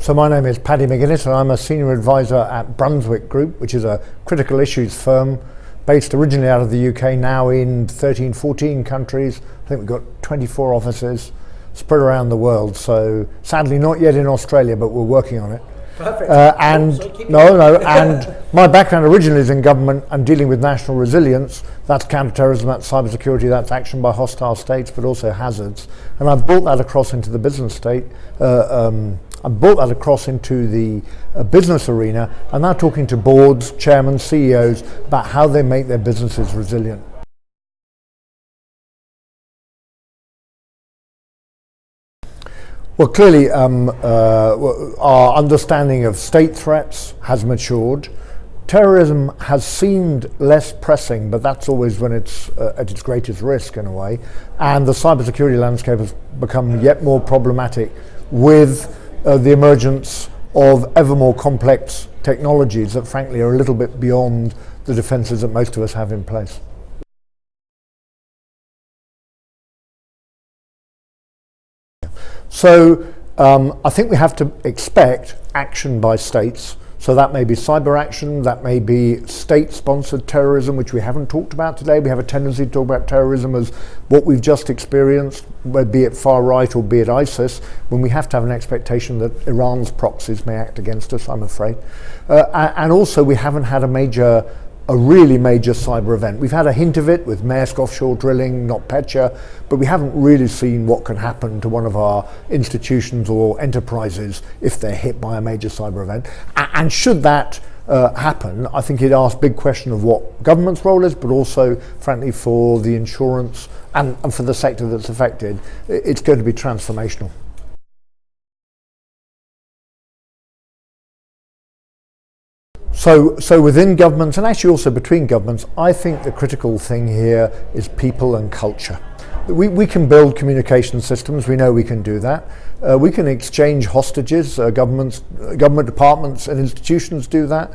So my name is Paddy McGuinness and I'm a senior advisor at Brunswick Group, which is a critical issues firm based originally out of the UK, now in 13, 14 countries. I think we've got 24 offices spread around the world. So sadly not yet in Australia, but we're working on it. Perfect. And my background originally is in government and dealing with national resilience. That's counterterrorism, that's cybersecurity, that's action by hostile states, but also hazards. And I've brought that across into the business state. I brought that across into the business arena, and now talking to boards, chairmen, CEOs about how they make their businesses resilient. Well, clearly our understanding of state threats has matured. Terrorism has seemed less pressing, but that's always when it's at its greatest risk in a way. And the cybersecurity landscape has become yet more problematic with the emergence of ever more complex technologies that frankly are a little bit beyond the defences that most of us have in place. So I think we have to expect action by states. So that may be cyber action, that may be state-sponsored terrorism, which we haven't talked about today. We have a tendency to talk about terrorism as what we've just experienced, be it far right or be it ISIS, when we have to have an expectation that Iran's proxies may act against us, I'm afraid. And also we haven't had a really major cyber event. We've had a hint of it with Maersk offshore drilling, NotPetya, but we haven't really seen what can happen to one of our institutions or enterprises if they're hit by a major cyber event. And should that happen, I think it asks a big question of what government's role is, but also, frankly, for the insurance and for the sector that's affected, it's going to be transformational. So within governments, and actually also between governments, I think the critical thing here is people and culture. We can build communication systems, we know we can do that. We can exchange hostages, government departments and institutions do that.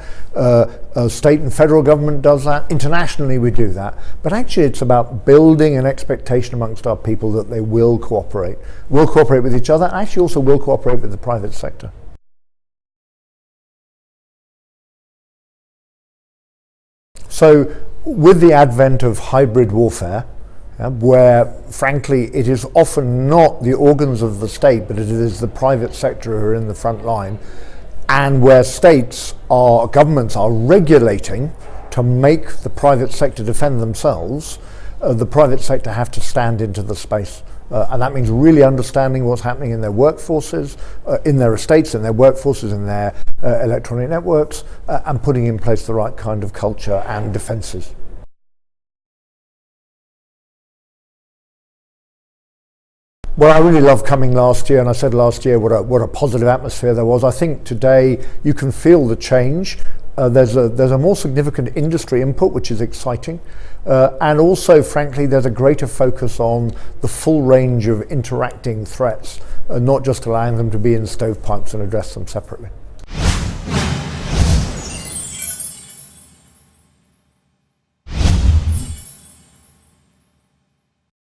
State and federal government does that. Internationally we do that. But actually it's about building an expectation amongst our people that they will cooperate with each other, and actually also will cooperate with the private sector. So with the advent of hybrid warfare, where frankly it is often not the organs of the state, but it is the private sector who are in the front line, and where governments are regulating to make the private sector defend themselves, the private sector have to stand into the space. And that means really understanding what's happening in their workforces, in their estates, in their workforces, in their electronic networks, and putting in place the right kind of culture and defences. Well, I really loved coming last year, and I said last year what a positive atmosphere there was. I think today you can feel the change. There's a more significant industry input, which is exciting. And also, frankly, there's a greater focus on the full range of interacting threats, not just allowing them to be in stovepipes and address them separately.